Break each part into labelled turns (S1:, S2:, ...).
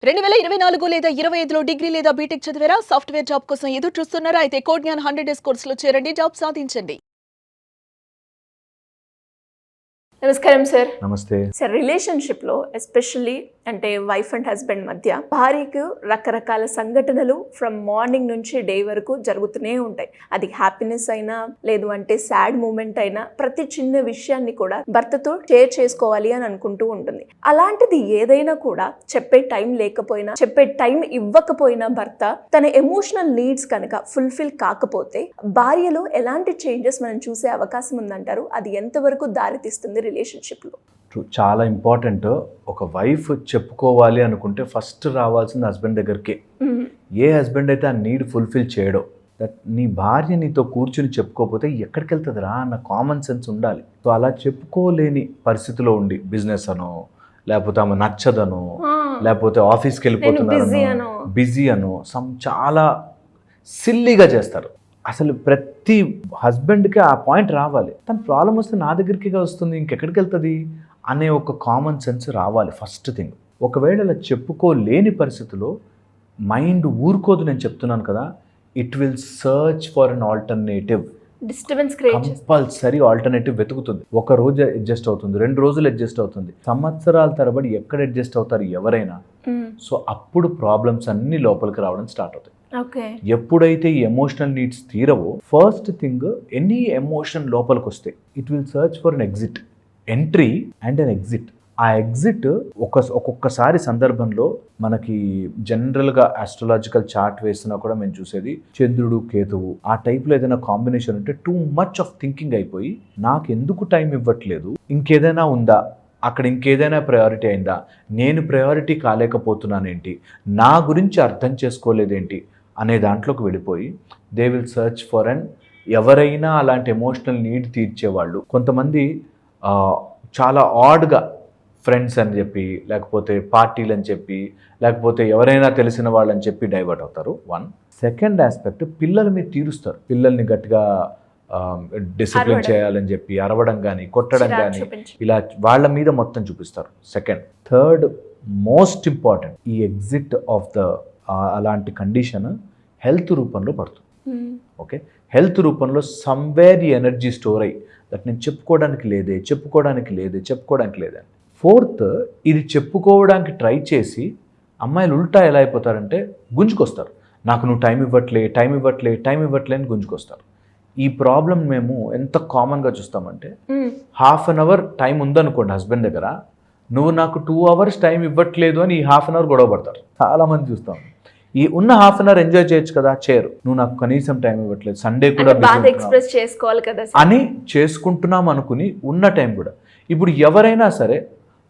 S1: 2024 లేదా 25లో డిగ్రీ లేదా బీటెక్ చదివారా? సాఫ్ట్‌వేర్ జాబ్ కోసం ఎదురు చూస్తున్నారా? అయితే కోడ్ జ్ఞాన్ 100 డేస్ కోర్సులో చేరండి. జాబ్ సాధించండి. నమస్కారం సార్.
S2: నమస్తే
S1: సార్, రిలేషన్షిప్లో ఎస్పెషల్లీ అంటే వైఫ్ అండ్ హస్బెండ్ మధ్య భార్యకు రకరకాల సంఘటనలు ఫ్రమ్ మార్నింగ్ నుంచి డే వరకు జరుగుతూనే ఉంటాయి. అది హ్యాపీనెస్ అయినా లేదు అంటే సాడ్ మూమెంట్ అయినా ప్రతి చిన్న విషయాన్ని కూడా భర్తతో షేర్ చేసుకోవాలి అని అనుకుంటూ ఉంటుంది. అలాంటిది ఏదైనా కూడా చెప్పే టైం లేకపోయినా, చెప్పే టైం ఇవ్వకపోయినా భర్త తన ఎమోషనల్ నీడ్స్ కనుక ఫుల్ఫిల్ కాకపోతే భార్యలో ఎలాంటి చేంజెస్ మనం చూసే అవకాశం ఉందంటారు? అది ఎంతవరకు దారితీస్తుంది రిలేషన్షిప్లో?
S2: చాలా ఇంపార్టెంట్. ఒక వైఫ్ చెప్పుకోవాలి అనుకుంటే ఫస్ట్ రావాల్సింది హస్బెండ్ దగ్గరికి. ఏ హస్బెండ్ అయితే ఆ నీడ్ ఫుల్ఫిల్ చేయడో, దట్ నీ భార్య నీతో కూర్చుని చెప్పుకోకపోతే ఎక్కడికి వెళ్తుందిరా అన్న కామన్ సెన్స్ ఉండాలి. సో అలా చెప్పుకోలేని పరిస్థితిలో ఉండి బిజినెస్ అనో, లేకపోతే ఆమె నచ్చదనో, లేకపోతే ఆఫీస్కి వెళ్ళిపోతున్నారనో, బిజీ అనో చాలా సిల్లీగా చేస్తారు. అసలు ప్రతి హస్బెండ్కి ఆ పాయింట్ రావాలి. తన ప్రాబ్లం వస్తే నా దగ్గరికి వస్తుంది, ఇంకెక్కడికి వెళ్తుంది అనే ఒక కామన్ సెన్స్ రావాలి ఫస్ట్ థింగ్. ఒకవేళ అలా చెప్పుకోలేని పరిస్థితిలో మైండ్ ఊరుకోదు, నేను చెప్తున్నాను కదా, it will search for an alternative.
S1: Disturbance create
S2: compulsory alternative వెతుకుతుంది. ఒక రోజు అడ్జస్ట్ అవుతుంది, 2 రోజులు అడ్జస్ట్ అవుతుంది, సంవత్సరాల తరబడి ఎక్కడ అడ్జస్ట్ అవుతారు ఎవరైనా. సో అప్పుడు ప్రాబ్లమ్స్ అన్ని లోపలికి రావడం స్టార్ట్ అవుతాయి. ఎప్పుడైతే ఈ ఎమోషనల్ నీడ్స్ తీరవో, ఫస్ట్ థింగ్ ఎనీ ఎమోషన్ లోపలికి వస్తే it will search for an exit, entry and an exit. ఆ ఎగ్జిట్ ఒక్కొక్కసారి సందర్భంలో మనకి జనరల్గా ఆస్ట్రాలజికల్ చార్ట్ వేస్తున్నా కూడా మేము చూసేది చంద్రుడు కేతువు ఆ టైప్లో ఏదైనా కాంబినేషన్ ఉంటే టూ మచ్ ఆఫ్ థింకింగ్ అయిపోయి నాకు ఎందుకు టైం ఇవ్వట్లేదు, ఇంకేదైనా ఉందా, అక్కడ ఇంకేదైనా ప్రయారిటీ అయిందా, నేను ప్రయారిటీ కాలేకపోతున్నానేంటి, నా గురించి అర్థం చేసుకోలేదేంటి అనే దాంట్లోకి వెళ్ళిపోయి దే విల్ సర్చ్ ఫర్ అన్ ఎవరైనా అలాంటి ఎమోషనల్ నీడ్ తీర్చేవాళ్ళు. కొంతమంది చాలా ఆడ్గా ఫ్రెండ్స్ అని చెప్పి, లేకపోతే పార్టీలు అని చెప్పి, లేకపోతే ఎవరైనా తెలిసిన వాళ్ళని చెప్పి డైవర్ట్ అవుతారు. వన్. సెకండ్ ఆస్పెక్ట్, పిల్లల మీద తీరుస్తారు. పిల్లల్ని గట్టిగా డిసిప్లిన్ చేయాలని చెప్పి అరవడం కానీ, కొట్టడం కానీ, ఇలా వాళ్ళ మీద మొత్తం చూపిస్తారు. సెకండ్. థర్డ్ మోస్ట్ ఇంపార్టెంట్, ఈ ఎగ్జిట్ ఆఫ్ ద అలాంటి కండిషన్ హెల్త్ రూపంలో పడుతుంది. ఓకే, హెల్త్ రూపంలో సమ్వేర్ ఈ ఎనర్జీ స్టోర్ అయ్యి దట్ నేను చెప్పుకోవడానికి లేదే. ఫోర్త్, ఇది చెప్పుకోవడానికి ట్రై చేసి అమ్మాయిలు ఉల్టా ఎలా అయిపోతారంటే గుంజుకొస్తారు. నాకు నువ్వు టైం ఇవ్వట్లే అని గుంజుకొస్తారు. ఈ ప్రాబ్లం మేము ఎంత కామన్గా చూస్తామంటే, హాఫ్ అన్ అవర్ టైం ఉందనుకోండి హస్బెండ్ దగ్గర, నువ్వు నాకు 2 hours టైం ఇవ్వట్లేదు అని ఈ హాఫ్ అన్ అవర్ గొడవ పడతారు. చాలామంది చూస్తాం. ఈ ఉన్న హాఫ్ అన్ అవర్ ఎంజాయ్ చేయొచ్చు కదా, చేయరు. నువ్వు నాకు కనీసం టైం ఇవ్వట్లేదు, సండే కూడా
S1: ఎక్స్ప్రెస్ చేసుకోవాలి కదా
S2: అని చేసుకుంటున్నాం అనుకుని ఉన్న టైం కూడా. ఇప్పుడు ఎవరైనా సరే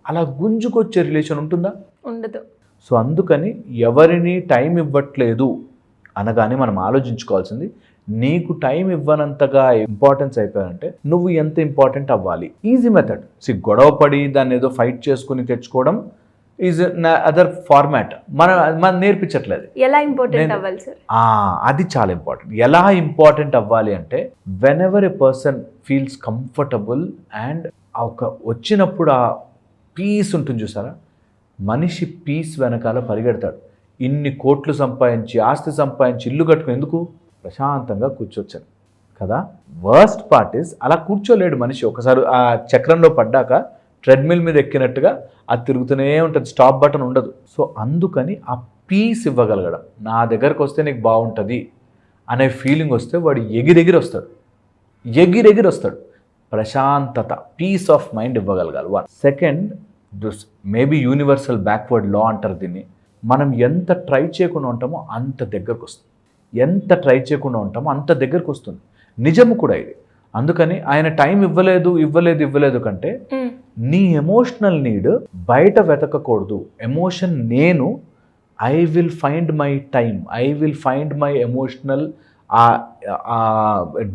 S2: అలా గుంజుకొచ్చే రిలేషన్ ఉంటుందా?
S1: ఉండదు.
S2: సో అందుకని ఎవరిని టైం ఇవ్వట్లేదు అనగానే మనం ఆలోచించుకోవాల్సింది, నీకు టైం ఇవ్వనంతగా ఇంపార్టెన్స్ అయిపోయారంటే నువ్వు ఎంత ఇంపార్టెంట్ అవ్వాలి. Easy method. గొడవ పడి దాన్ని ఏదో ఫైట్ చేసుకుని తెచ్చుకోవడం ఈజ్ అదర్ ఫార్మాట్. మనం నేర్పించట్లేదు
S1: ఎలా ఇంపార్టెంట్ అవ్వాలి సార్.
S2: అది చాలా ఇంపార్టెంట్. ఎలా ఇంపార్టెంట్ అవ్వాలి అంటే, when ever a person feels comfortable and వచ్చినప్పుడు ఆ పీస్ ఉంటుంది చూసారా, మనిషి పీస్ వెనకాల పరిగెడతాడు. ఇన్ని కోట్లు సంపాదించి, ఆస్తి సంపాదించి, ఇల్లు కట్టుకుని ఎందుకు? ప్రశాంతంగా కూర్చోవచ్చాను కదా. వర్స్ట్ పార్ట్ ఇస్ అలా కూర్చోలేడు మనిషి. ఒకసారి ఆ చక్రంలో పడ్డాక ట్రెడ్మిల్ మీద ఎక్కినట్టుగా అది తిరుగుతూనే ఉంటుంది, స్టాప్ బటన్ ఉండదు. సో అందుకని ఆ పీస్ ఇవ్వగలగడం, నా దగ్గరకు వస్తే నీకు బాగుంటుంది అనే ఫీలింగ్ వస్తే వాడు ఎగిరెగిరి వస్తాడు. ప్రశాంతత, పీస్ ఆఫ్ మైండ్ ఇవ్వగలగాలి. One. Second, maybe universal backward law అంటారు దీన్ని. మనం ఎంత ట్రై చేయకుండా ఉంటామో అంత దగ్గరకు వస్తుంది. నిజము కూడా ఇది. అందుకని ఆయన టైం ఇవ్వలేదు కంటే నీ ఎమోషనల్ నీడ్ బయట వెతకకూడదు. ఎమోషన్ నేను I will find my time, I will find my emotional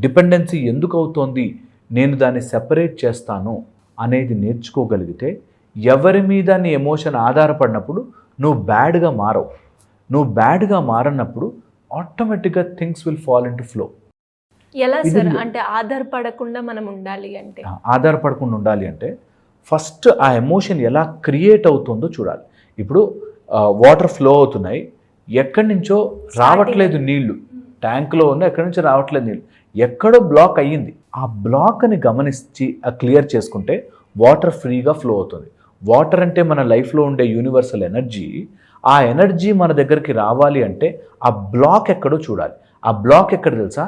S2: dependency ఎందుకు అవుతోంది, నేను దాన్ని సెపరేట్ చేస్తాను అనేది నేర్చుకోగలిగితే, ఎవరి మీద నీ ఎమోషన్ ఆధారపడినప్పుడు నువ్వు బ్యాడ్గా మారవు. నువ్వు బ్యాడ్గా మారన్నప్పుడు ఆటోమేటిక్గా things will fall in to flow.
S1: ఎలా సార్ అంటే ఆధారపడకుండా
S2: ఉండాలి అంటే ఫస్ట్ ఆ ఎమోషన్ ఎలా క్రియేట్ అవుతుందో చూడాలి. ఇప్పుడు వాటర్ ఫ్లో అవుతున్నాయి, ఎక్కడి నుంచో రావట్లేదు నీళ్లు, ట్యాంక్లో ఉన్న ఎక్కడి నుంచో రావట్లేదు నీళ్ళు, ఎక్కడో బ్లాక్ అయ్యింది. ఆ బ్లాక్ని గమనించి క్లియర్ చేసుకుంటే వాటర్ ఫ్రీగా ఫ్లో అవుతుంది. వాటర్ అంటే మన లైఫ్లో ఉండే యూనివర్సల్ ఎనర్జీ. ఆ ఎనర్జీ మన దగ్గరికి రావాలి అంటే ఆ బ్లాక్ ఎక్కడో చూడాలి. ఆ బ్లాక్ ఎక్కడ తెలుసా?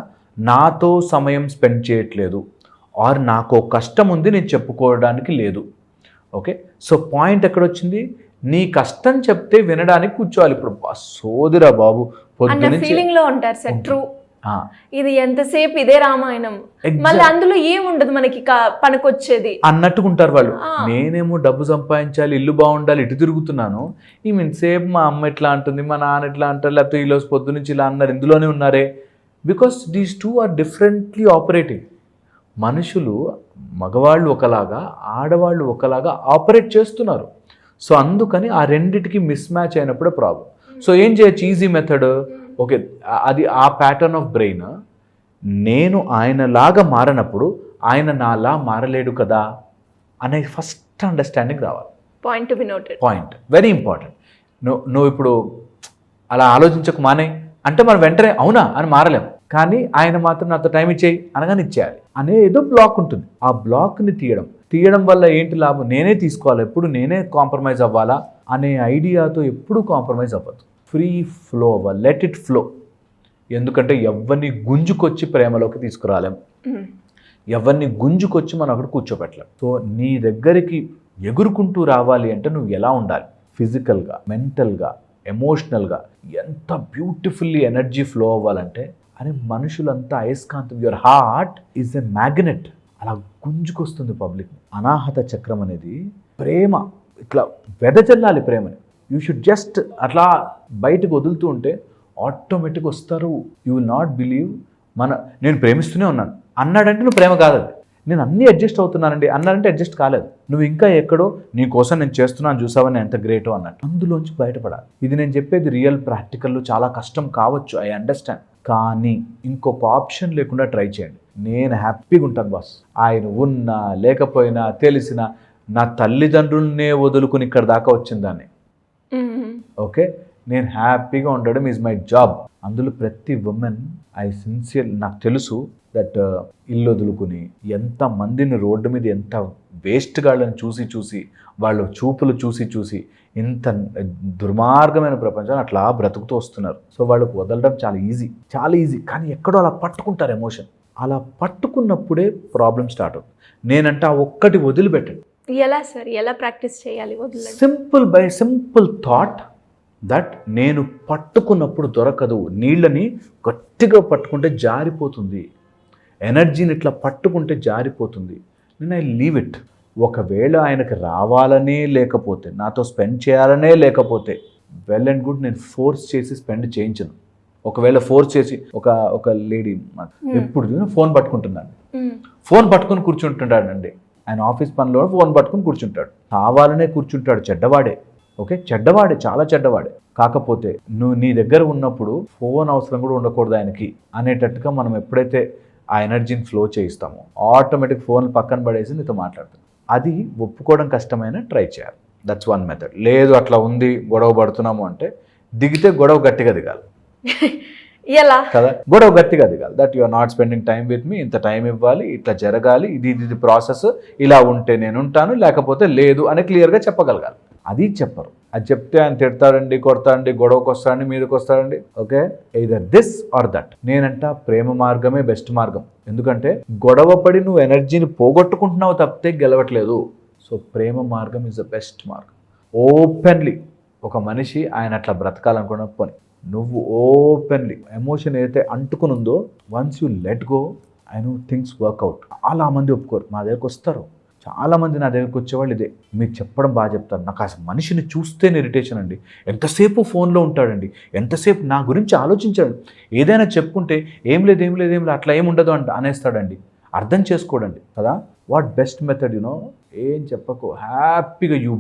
S2: నాతో సమయం స్పెండ్ చేయట్లేదు, ఆర్ నాకు కష్టం ఉంది నేను చెప్పుకోవడానికి లేదు. ఓకే, సో పాయింట్ ఎక్కడొచ్చింది? నీ కష్టం చెప్తే వినడానికి కూర్చోవాలి. ఇప్పుడు సోదిరా బాబు పొద్దున్నే
S1: ఫీలింగ్ లో ఉంటారు సార్. ట్రూ, ఇది ఎంతసేపు ఇదే రామాయణం, మళ్ళీ అందులో ఏముండదు మనకి పనికొచ్చేది
S2: అన్నట్టుకుంటారు వాళ్ళు. నేనేమో డబ్బు సంపాదించాలి, ఇల్లు బాగుండాలి, ఇటు తిరుగుతున్నాను, ఈ సేపు మా అమ్మ ఎట్లా అంటుంది, మా నాన్న ఎట్లా అంటారు, లేకపోతే ఈరోజు పొద్దు నుంచి ఇలా అన్నారు, ఇందులోనే ఉన్నారే. Because these two are differently operating. మనుషులు మగవాళ్ళు ఒకలాగా, ఆడవాళ్ళు ఒకలాగా ఆపరేట్ చేస్తున్నారు. సో అందుకని ఆ రెండిటికి మిస్ మ్యాచ్ అయినప్పుడే ప్రాబ్లం. సో ఏం చేయొచ్చు? Easy method. ఓకే, అది ఆ ప్యాటర్న్ ఆఫ్ బ్రెయిన్. నేను ఆయనలాగా మారినప్పుడు ఆయన నాలా మారలేడు కదా అనే ఫస్ట్ అండర్స్టాండింగ్ రావాలి.
S1: Point to be noted.
S2: Point very important. నువ్వు ఇప్పుడు అలా ఆలోచించకు మానే అంటే మనం వెంటనే అవునా అని మారలేము. కానీ ఆయన మాత్రం నాతో టైం ఇచ్చేయి అనగానే ఇచ్చేయాలి అనే ఏదో బ్లాక్ ఉంటుంది. ఆ బ్లాక్ని తీయడం వల్ల ఏంటి లాభం? నేనే తీసుకోవాలి, ఎప్పుడు నేనే కాంప్రమైజ్ అవ్వాలా అనే ఐడియాతో ఎప్పుడు కాంప్రమైజ్ అవ్వద్దు. ఫ్రీ ఫ్లో అవ్వాలి, లెట్ ఇట్ ఫ్లో. ఎందుకంటే ఎవరిని గుంజుకొచ్చి ప్రేమలోకి తీసుకురాలేం, ఎవరిని గుంజుకొచ్చి మనం అక్కడ కూర్చోబెట్టలేం. సో నీ దగ్గరికి ఎగురుకుంటూ రావాలి అంటే నువ్వు ఎలా ఉండాలి? ఫిజికల్గా, మెంటల్గా, ఎమోషనల్గా ఎంత బ్యూటిఫుల్లీ ఎనర్జీ ఫ్లో అవ్వాలంటే, అని మనుషులంతా అయస్కాంతం. Your heart is a magnet, అలా గుంజుకొస్తుంది పబ్లిక్. అనాహత చక్రం అనేది ప్రేమ, ఇట్లా వెదజల్లాలి ప్రేమని. యూ షుడ్ జస్ట్ అట్లా బయటకు వదులుతూ ఉంటే ఆటోమేటిక్గా వస్తారు. You will not believe. నేను ప్రేమిస్తూనే ఉన్నాను అన్నాడంటే నువ్వు ప్రేమ కాదు. నేను అన్నీ అడ్జస్ట్ అవుతున్నానండి అన్నారంటే అడ్జస్ట్ కాలేదు. నువ్వు ఇంకా ఎక్కడో నీ కోసం నేను చేస్తున్నాను చూసావని ఎంత గ్రేటో అన్నట్టు. అందులోంచి బయటపడాలి. ఇది నేను చెప్పేది రియల్ ప్రాక్టికల్లో చాలా కష్టం కావచ్చు, ఐ అండర్స్టాండ్. కానీ ఇంకొక ఆప్షన్ లేకుండా ట్రై చేయండి. నేను హ్యాపీగా ఉంటాను బాస్. ఆయన ఉన్నా లేకపోయినా తెలిసినా నా తల్లిదండ్రులనే వదులుకుని ఇక్కడ దాకా వచ్చిందాన్ని. ఓకే, నేను హ్యాపీగా ఉండడం ఈజ్ మై జాబ్. అందులో ప్రతి ఉమెన్ నాకు తెలుసు దట్ ఇల్లు వదులుకుని ఎంతమందిని రోడ్డు మీద ఎంత వేస్ట్ గాళ్ళని చూసి వాళ్ళ చూపులు చూసి ఇంత దుర్మార్గమైన ప్రపంచాన్ని అట్లా బ్రతుకుతూ వస్తున్నారు. సో వాళ్ళకు వదలడం చాలా ఈజీ. కానీ ఎక్కడో అలా పట్టుకుంటారు ఎమోషన్. అలా పట్టుకున్నప్పుడే ప్రాబ్లం స్టార్ట్ అవుతుంది. నేనంటే ఆ ఒక్కటి వదిలిపెట్టండి.
S1: ఎలా సార్, ఎలా ప్రాక్టీస్ చేయాలి?
S2: సింపుల్ థాట్ దట్ నేను పట్టుకున్నప్పుడు దొరకదు. నీళ్ళని గట్టిగా పట్టుకుంటే జారిపోతుంది, ఎనర్జీని ఇట్లా పట్టుకుంటే జారిపోతుంది. నేను ఐ లీవ్ ఇట్. ఒకవేళ ఆయనకు రావాలనే లేకపోతే, నాతో స్పెండ్ చేయాలనే లేకపోతే, వెల్ అండ్ గుడ్, నేను ఫోర్స్ చేసి స్పెండ్ చేయించను. ఒకవేళ ఫోర్స్ చేసి ఒక లేడీ ఎప్పుడు ఫోన్ పట్టుకుంటున్నాను, ఫోన్ పట్టుకుని కూర్చుంటున్నాడండి. ఆయన ఆఫీస్ పనిలో ఫోన్ పట్టుకుని కూర్చుంటాడు, కావాలనే కూర్చుంటాడు. చెడ్డవాడే, ఓకే, చెడ్డవాడే, చాలా చెడ్డవాడే. కాకపోతే నువ్వు నీ దగ్గర ఉన్నప్పుడు ఫోన్ అవసరం కూడా ఉండకూడదు ఆయనకి అనేటట్టుగా మనం ఎప్పుడైతే ఆ ఎనర్జీని ఫ్లో చేయిస్తామో ఆటోమేటిక్ ఫోన్ పక్కన పడేసి నీతో మాట్లాడుతుంది. అది ఒప్పుకోవడం కష్టమైన ట్రై చేయాలి. That's one method. లేదు అట్లా ఉంది, గొడవ పడుతున్నాము అంటే దిగితే గొడవ గట్టిగా దిగాలి.
S1: ఎలా
S2: కదా, గొడవ గట్టిగా దిగాలి. That you are not spending time with me, ఇంత టైం ఇవ్వాలి, ఇట్లా జరగాలి, ఇది ప్రాసెస్, ఇలా ఉంటే నేను ఉంటాను, లేకపోతే లేదు అని క్లియర్గా చెప్పగలగాలి. అది చెప్పరు. అది చెప్తే ఆయన తిడతాడండి, కొడతాడండి, గొడవకు వస్తాడండి, మీదకి వస్తాడండి. Okay, either this or that. నేనంట ప్రేమ మార్గమే బెస్ట్ మార్గం. ఎందుకంటే గొడవ పడి నువ్వు ఎనర్జీని పోగొట్టుకుంటున్నావు తప్పితే గెలవట్లేదు. సో ప్రేమ మార్గం ఈజ్ ద బెస్ట్ మార్గం. ఓపెన్లీ ఒక మనిషి ఆయన అట్లా బ్రతకాలనుకున్న పని, నువ్వు ఓపెన్లీ ఎమోషన్ ఏదైతే అంటుకునుందో, once you let go, I know things work out. చాలా మంది ఒప్పుకోరు. మా దగ్గరకు వస్తారు చాలామంది, నా దగ్గరకు వచ్చేవాళ్ళు ఇదే, మీకు చెప్పడం బాగా చెప్తారు. నాకు అసలు మనిషిని చూస్తేనే ఇరిటేషన్ అండి. ఎంతసేపు ఫోన్లో ఉంటాడండి, ఎంతసేపు నా గురించి ఆలోచించాడు, ఏదైనా చెప్పుకుంటే ఏం లేదు అట్లా ఏముండదు అనేస్తాడండి. అర్థం చేసుకోడండి కదా. వాట్ బెస్ట్ మెథడ్ ఏం చెప్పకు, హ్యాపీగా you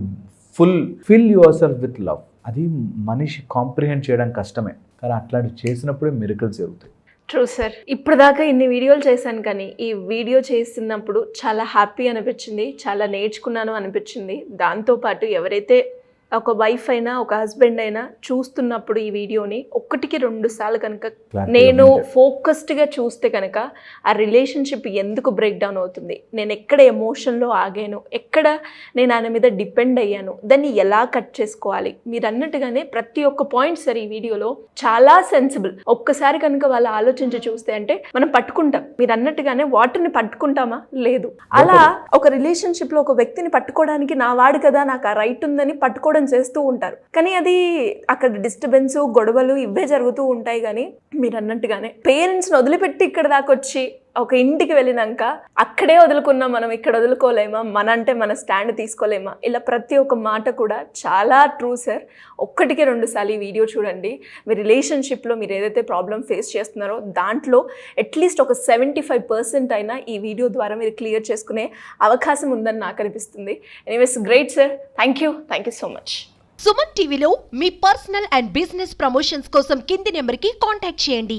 S2: fill your self with love. అది మనిషి కాంప్రిహెండ్ చేయడం కష్టమే, కానీ అట్లాంటివి చేసినప్పుడే మిరకల్స్ జరుగుతాయి.
S1: True sir. ఇప్పుడు దాకా ఇన్ని వీడియోలు చేశాను, కానీ ఈ వీడియో చేస్తున్నప్పుడు చాలా హ్యాపీ అనిపించింది, చాలా నేర్చుకున్నాను అనిపించింది. దాంతోపాటు ఎవరైతే ఒక వైఫ్ అయినా ఒక హస్బెండ్ అయినా చూస్తున్నప్పుడు ఈ వీడియోని 1-2 సార్లు కనుక నేను ఫోకస్డ్గా చూస్తే కనుక ఆ రిలేషన్షిప్ ఎందుకు బ్రేక్ డౌన్ అవుతుంది, నేను ఎక్కడ ఎమోషన్లో ఆగాను, ఎక్కడ నేను ఆయన మీద డిపెండ్ అయ్యాను, దాన్ని ఎలా కట్ చేసుకోవాలి, మీరు అన్నట్టుగానే ప్రతి ఒక్క పాయింట్ సార్ ఈ వీడియోలో చాలా సెన్సిబుల్. ఒక్కసారి కనుక వాళ్ళు ఆలోచించి చూస్తే అంటే మనం పట్టుకుంటాం, మీరు అన్నట్టుగానే వాటర్ని పట్టుకుంటామా, లేదు. అలా ఒక రిలేషన్షిప్లో ఒక వ్యక్తిని పట్టుకోవడానికి నా వాడు కదా, నాకు ఆ రైట్ ఉందని పట్టుకోవడం చేస్తూ ఉంటారు. కానీ అది అక్కడ డిస్టర్బెన్స్, గొడవలు ఇవే జరుగుతూ ఉంటాయి. కానీ మీరు అన్నట్టుగానే పేరెంట్స్ని వదిలిపెట్టి ఇక్కడ దాకా వచ్చి ఒక ఇంటికి వెళ్ళినాక అక్కడే వదులుకున్నాం, మనం ఇక్కడ వదులుకోలేమా, మన అంటే మన స్టాండ్ తీసుకోలేమా, ఇలా ప్రతి ఒక్క మాట కూడా చాలా ట్రూ సార్. 1-2 సార్లు ఈ వీడియో చూడండి. మీ రిలేషన్షిప్లో మీరు ఏదైతే ప్రాబ్లం ఫేస్ చేస్తున్నారో దాంట్లో అట్లీస్ట్ ఒక 75% అయినా ఈ వీడియో ద్వారా మీరు క్లియర్ చేసుకునే అవకాశం ఉందని నాకు అనిపిస్తుంది. Anyways great sir, thank you so much.
S3: Suman టీవీలో మీ పర్సనల్ అండ్ బిజినెస్ ప్రమోషన్స్ కోసం కింది నెంబర్కి కాంటాక్ట్ చేయండి.